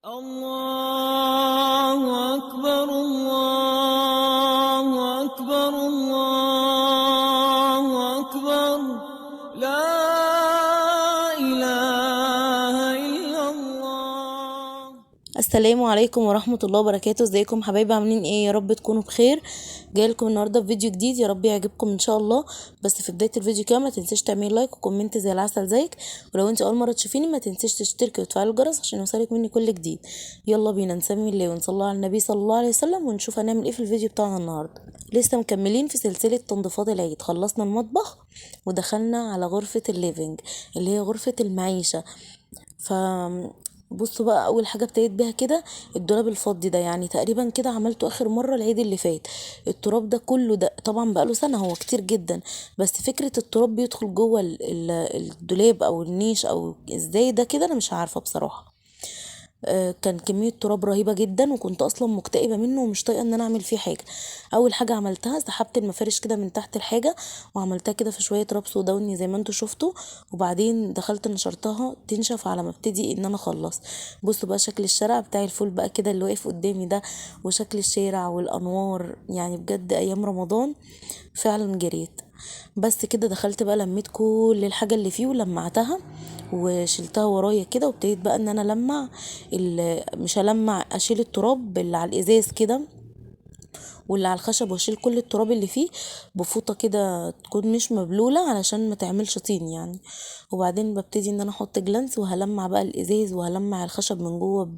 الله أكبر الله أكبر الله أكبر. لا إله إلا الله. السلام عليكم ورحمة الله وبركاته. ازيكم حبايبي؟ عاملين ايه؟ يا رب تكونوا بخير. جايلكم النهارده في فيديو جديد، يا رب يعجبكم ان شاء الله. بس في بداية الفيديو كده ما تنسيش تعملي لايك وكومنت زي العسل زيك، ولو انت اول مرة تشوفيني ما تنسيش تشتركي وتفعلي الجرس عشان يوصلك مني كل جديد. يلا بينا نسمي الله ونصلي على النبي صلى الله عليه وسلم ونشوف هنعمل ايه في الفيديو بتاعنا النهارده. لسه مكملين في سلسلة تنظيفات العيد، خلصنا المطبخ ودخلنا على غرفة الليفينج اللي هي غرفة المعيشة. ف بصوا بقى، اول حاجه ابتديت بيها كده الدولاب الفضي ده، يعني تقريبا كده عملته اخر مره العيد اللي فات. التراب ده كله ده طبعا بقى له سنه، هو كتير جدا، بس فكره التراب بيدخل جوه الدولاب او النيش او ازاي ده كده انا مش عارفه بصراحه. كان كمية تراب رهيبة جدا، وكنت اصلا مكتئبة منه ومش طايقة ان انا اعمل فيه حاجة. اول حاجة عملتها سحبت المفارش كده من تحت الحاجة وعملتها كده في شوية راب سوداوني زي ما انتوا شفتوا، وبعدين دخلت نشرتها تنشف على ما ابتدي ان انا اخلص. بصوا بقى شكل الشارع بتاعي الفول بقى كده اللي واقف قدامي ده، وشكل الشارع والانوار، يعني بجد ايام رمضان فعلا جريت. بس كده دخلت بقى لميت كل الحاجة اللي فيه ولمعتها وشلتها ورايا كده، وابتديت بقى ان انا لمع مش هلمع، اشيل التراب اللي على الازاز كده واللي على الخشب، واشيل كل التراب اللي فيه بفوطه كده تكون مش مبلوله علشان ما تعملش طين يعني. وبعدين ببتدي ان انا احط جلانس وهلمع بقى الازاز وهلمع الخشب من جوه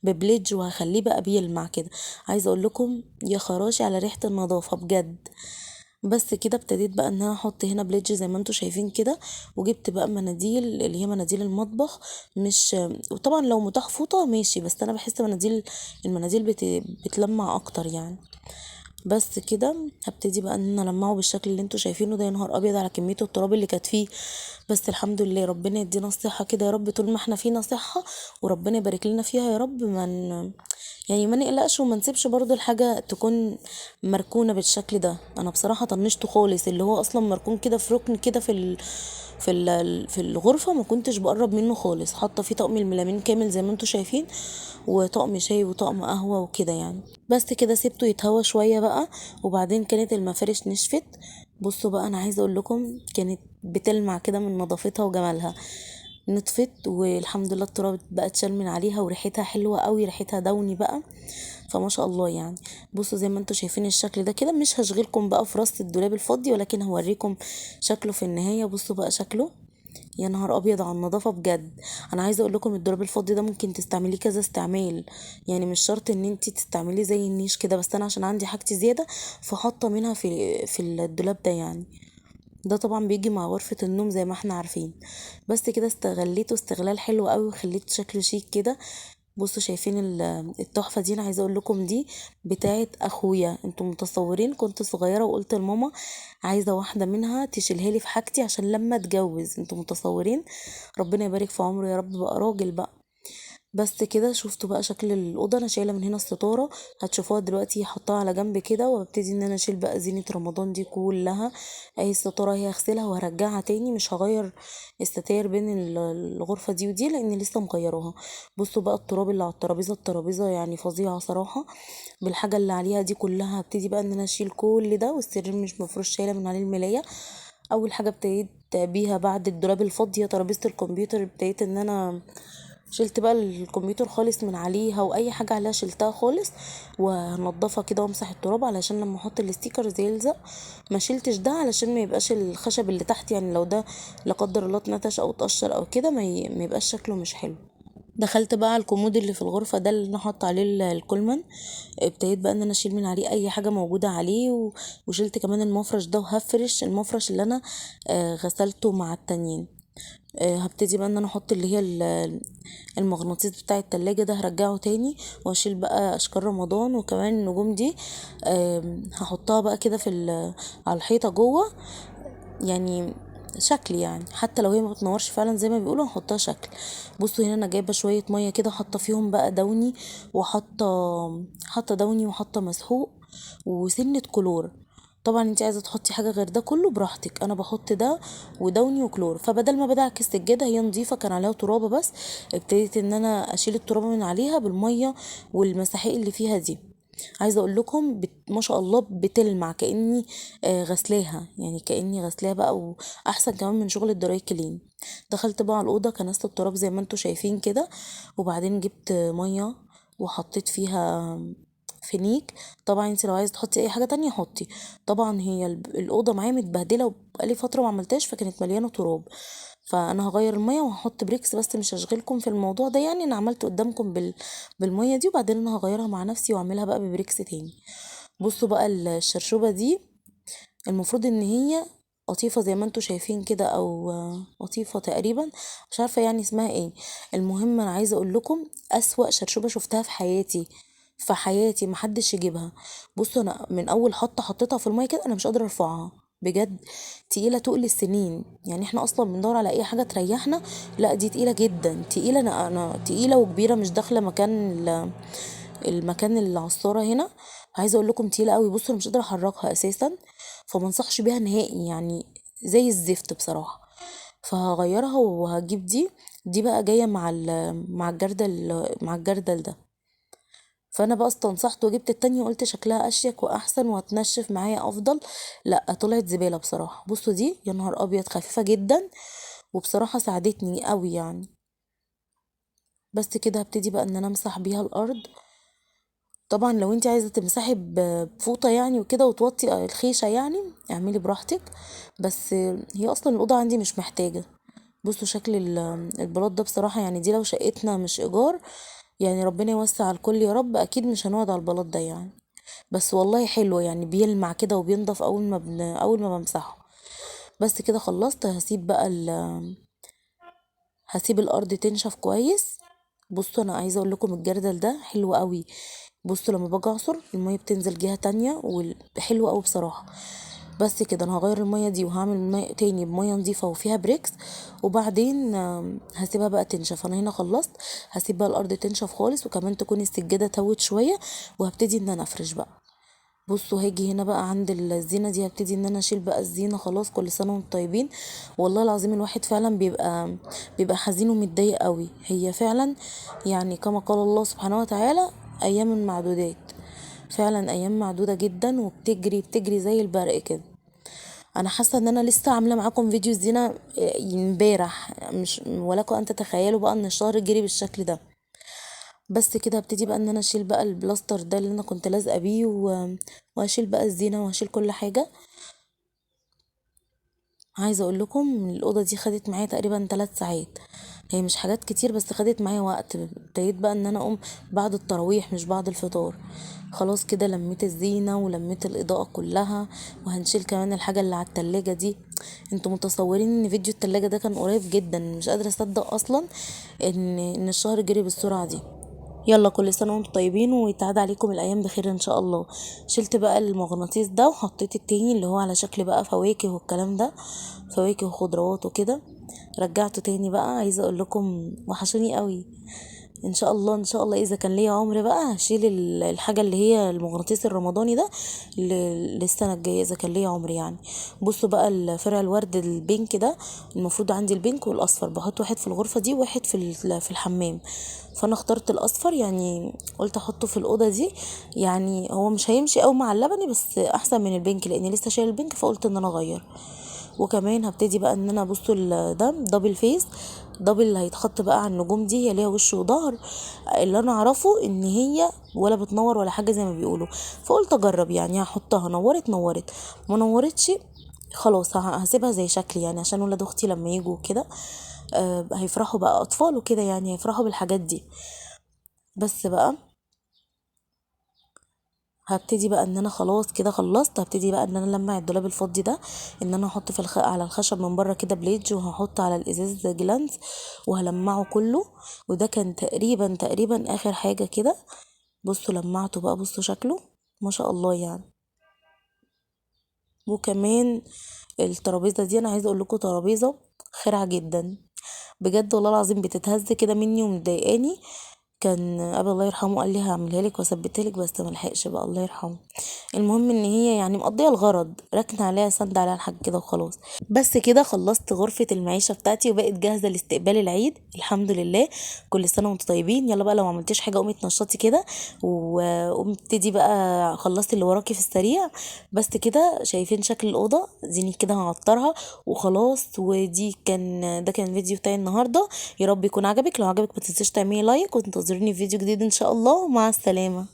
ببليدج، وهخليه بقى بيلمع كده. عايزه اقول لكم يا خراشي على ريحه النظافه بجد. بس كده ابتديت بقى ان انا احط هنا بليدج زي ما انتوا شايفين كده، وجبت بقى مناديل اللي هي مناديل المطبخ. مش وطبعا لو متاح فوطه ماشي، بس انا بحس المناديل بتلمع اكتر يعني. بس كده هبتدي بقى ان انا المعه بالشكل اللي انتوا شايفينه ده. يا نهار ابيض على كميه التراب اللي كانت فيه، بس الحمد لله ربنا يدينا الصحه كده يا رب، طول ما احنا فينا صحه وربنا يبارك لنا فيها يا رب. يعني ما نقلقش وما نسيبش برضو الحاجه تكون مركونه بالشكل ده. انا بصراحه طنشته خالص، اللي هو اصلا مركون كده في ركن كده في الغرفه، ما كنتش بقرب منه خالص. حاطه فيه طقم الميلامين كامل زي ما انتوا شايفين، وطقم شاي وطقم قهوه وكده يعني. بس كده سيبته يتهوى شويه بقى، وبعدين كانت المفارش نشفت. بصوا بقى، انا عايزه اقول لكم كانت بتلمع كده من نظافتها وجمالها. نطفت والحمد لله التراب بقى اتشال من عليها، وريحتها حلوه قوي، ريحتها دوني بقى، فما شاء الله يعني. بصوا زي ما انتوا شايفين الشكل ده كده، مش هشغلكم بقى في رص الدولاب الفاضي، ولكن هوريكم شكله في النهايه. بصوا بقى شكله، يا نهار ابيض على النظافه بجد. انا عايزه اقول لكم الدولاب الفاضي ده ممكن تستعمليه كذا استعمال، يعني مش شرط ان انت تستعمليه زي النيش كده، بس انا عشان عندي حاجتي زياده فحاطه منها في الدولاب ده يعني. ده طبعا بيجي مع غرفة النوم زي ما احنا عارفين. بس كده استغليته استغلال حلو قوي وخليت شكله شيك كده. بصوا شايفين التحفة دي؟ انا عايزة اقول لكم دي بتاعت اخويا. انتم متصورين كنت صغيرة وقلت لماما عايزة واحدة منها تشيلها لي في حاجتي عشان لما اتجوز. انتم متصورين؟ ربنا يبارك في عمره يا رب، بقى راجل بقى. بس كده شفتوا بقى شكل الاوضه. انا شايله من هنا الستاره، هتشوفوها دلوقتي، هحطها على جنب كده وابتدي ان انا اشيل بقى زينه رمضان دي كلها. اي الستاره هي هغسلها وهرجعها تاني، مش هغير الستاير بين الغرفه دي ودي لان لسه مغيراها. بصوا بقى التراب اللي على الترابيزه يعني فظيعه صراحه. بالحاجه اللي عليها دي كلها هبتدي بقى ان انا اشيل كل ده، والسرير مش مفروش، شايله من عليه الملايه. اول حاجه ابتديت بيها بعد الدولاب الفاضيه ترابيزه الكمبيوتر، ابتديت ان انا شلت بقى الكمبيوتر خالص من عليها، واي حاجه عليها شلتها خالص، وهنضفها كده وامسح التراب علشان لما احط الاستيكرز يلزق. ما شلتش ده علشان ما يبقاش الخشب اللي تحت، يعني لو ده لا قدر الله اتنتش او اتقشر او كده ما يبقاش شكله مش حلو. دخلت بقى على الكومود اللي في الغرفه ده اللي انا حاطه عليه الكولمان. ابتديت بقى ان انا اشيل من عليه اي حاجه موجوده عليه وشلت كمان المفرش ده، وهفرش المفرش اللي انا غسلته مع التانيين. هبتدي بقى ان انا احط اللي هي المغناطيس بتاع التلاجة ده، هرجعه تاني واشيل بقى اشكال رمضان وكمان النجوم دي. هحطها بقى كده على الحيطة جوه، يعني شكل يعني، حتى لو هي ما بتنورش فعلا زي ما بيقولوا هحطها شكل. بصوا هنا انا جايبه شويه ميه كده حاطه فيهم بقى دوني، وحاطه دوني وحاطه مسحوق وسنه كلور. طبعا انت عايزه تحطي حاجه غير ده كله براحتك، انا بحط ده ودوني وكلور. فبدل ما بدعك السجاده هي نظيفه كان عليها ترابه بس، ابتديت ان انا اشيل الترابه من عليها بالميه والمساحيق اللي فيها دي. عايزه اقول لكم ما شاء الله بتلمع كاني غسلاها، يعني كاني غسلاها بقى، واحسن كمان من شغل الدراي كلين. دخلت بقى على الاوضه كنست التراب زي ما انتوا شايفين كده، وبعدين جبت ميه وحطيت فيها فينيك. طبعا انت لو عايزه تحطي اي حاجه تانية حطي. طبعا هي الاوضه معايا متبهدله وبقالي فتره ما عملتهاش فكانت مليانه تراب، فانا هغير الميه وهحط بريكس، بس مش هشغلكم في الموضوع ده، يعني انا عملت قدامكم بالميه دي، وبعدين انا هغيرها مع نفسي واعملها بقى ببريكس تاني. بصوا بقى الشرشوبه دي المفروض ان هي قطيفه زي ما انتوا شايفين كده، او قطيفه تقريبا، مش عارفه يعني اسمها ايه. المهم انا عايزه اقول لكم اسوأ شرشوبه شفتها في حياتي، في حياتي محدش يجيبها. بصوا انا من اول حطيتها في الميه كده انا مش قادره ارفعها بجد، تقيله تقل السنين. يعني احنا اصلا بندور على اي حاجه تريحنا، لا دي تقيله جدا، تقيله، انا تقيله وكبيره مش داخله مكان المكان العصاره هنا. عايزه اقول لكم تقيله قوي، بصوا انا مش قادره احركها اساسا، فما انصحش بيها نهائي يعني، زي الزفت بصراحه. فهغيرها وهجيب دي بقى جايه مع الجردل ده. فانا بقى استنصحت وجبت التانية وقلت شكلها اشيك واحسن وهتنشف معايا افضل. لا طلعت زبالة بصراحة. بصوا دي يا نهار ابيض خفيفة جدا، وبصراحة ساعدتني قوي يعني. بس كده هبتدي بقى ان انا امسح بيها الارض. طبعا لو انت عايزة تمسحي بفوطة يعني وكده وتوطي الخيشة يعني اعملي براحتك، بس هي اصلا الاوضة عندي مش محتاجة. بصوا شكل البلاط ده بصراحة، يعني دي لو شقتنا مش ايجار، يعني ربنا يوسع على الكل يا رب، اكيد مش هنقعد على البلاط ده يعني. بس والله حلو يعني بيلمع كده وبينضف اول ما بمسحه. بس كده خلصت، هسيب الارض تنشف كويس. بصوا انا عايزه اقول لكم الجردل ده حلو قوي. بصوا لما باجي اعصر الميه بتنزل جهه تانية وحلو قوي بصراحه. بس كده انا هغير الميه دي وهعمل ميه تاني بميه نظيفه وفيها بريكس، وبعدين هسيبها بقى تنشف. انا هنا خلصت، هسيب بقى الارض تنشف خالص وكمان تكون السجاده توت شويه، وهبتدي ان انا افرش بقى. بصوا هاجي هنا بقى عند الزينة دي، هبتدي ان انا اشيل بقى الزينة. خلاص كل سنة وانتم طيبين. والله العظيم الواحد فعلا بيبقى حزين ومتضايق قوي، هي فعلا يعني كما قال الله سبحانه وتعالى ايام معدودات. فعلا ايام معدودة جدا وبتجري زي البرق كده. انا حاسه ان انا لسه عامله معاكم فيديو الزينه امبارح، مش ولكم ان تتخيلوا بقى ان الشهر جري بالشكل ده. بس كده هبتدي بقى ان انا اشيل بقى البلاستر ده اللي انا كنت لازقه بيه وهشيل بقى الزينه وهشيل كل حاجه. عايزه اقول لكم الاوضه دي خدت معايا تقريبا 3 ساعات، هي مش حاجات كتير بس خدت معايا وقت. ابتديت بقى ان انا اقوم بعد التراويح مش بعد الفطار. خلاص كده لميت الزينه ولميت الاضاءه كلها، وهنشيل كمان الحاجه اللي على التلاجة دي. انتوا متصورين ان فيديو التلاجة ده كان قريب جدا، مش قادره اصدق اصلا ان الشهر جري بالسرعه دي. يلا كل سنة وانتم طيبين ويتعاد عليكم الأيام بخير إن شاء الله. شلت بقى المغناطيس ده وحطيت التاني اللي هو على شكل بقى فواكه والكلام ده، فواكه وخضروات وكده. رجعته تاني بقى. عايزة أقول لكم وحشوني قوي. ان شاء الله ان شاء الله اذا كان ليا عمر بقى هشيل الحاجه اللي هي المغناطيس الرمضاني ده للسنه الجايه اذا كان ليا عمر يعني. بصوا بقى فرع الورد البينك ده، المفروض عندي البينك والاصفر، بحط واحد في الغرفه دي وواحد في الحمام. فانا اخترت الاصفر، يعني قلت احطه في الاوضه دي، يعني هو مش هيمشي قوي مع اللبني بس احسن من البينك لاني لسه شايل البينك، فقلت ان انا اغير. وكمان هبتدي بقى ان انا بصوا ده دبل فيس، دبل اللي هيتحط بقى على النجوم دي، هي ليها وش وظهر. اللي انا اعرفه ان هي ولا بتنور ولا حاجه زي ما بيقولوا، فقلت اجرب يعني هحطها. نورت ما نورتش خلاص هسيبها زي شكلي، يعني عشان ولاد اختي لما يجوا كده هيفرحوا بقى اطفال وكده، يعني هيفرحوا بالحاجات دي. بس بقى هبتدي بقى ان انا خلاص كده خلصت، هبتدي بقى ان انا لمع الدولاب الفضي ده، ان انا احط على الخشب من بره كده بليدج، وهحط على الازاز جلانز وهلمعه كله. وده كان تقريبا اخر حاجة كده. بصوا لمعته بقى، بصوا شكله ما شاء الله يعني. وكمان الترابيزة دي انا عايزة اقول لكم ترابيزة خرعة جدا بجد، والله العظيم بتتهز كده مني ومضايقاني. كان ابي الله يرحمه قال لي هعملها لك واثبتها لك، بس ما لحقش بقى الله يرحمه. المهم ان هي يعني مقضيه الغرض، ركن عليها سند عليها الحاج كده وخلاص. بس كده خلصت غرفه المعيشه بتاعتي وبقت جاهزه لاستقبال العيد الحمد لله. كل سنه وانتم طيبين. يلا بقى لو ما عملتيش حاجه قومي اتنشطي كده وقومي ابتدي بقى خلصتي اللي وراكي في السريع. بس كده شايفين شكل الاوضه زيني كده هعطرها وخلاص. ده كان الفيديو بتاعي النهارده، يا رب يكون عجبك. لو عجبك ما تنسيش تعملي لايك وانتظروني في فيديو جديد ان شاء الله. مع السلامه.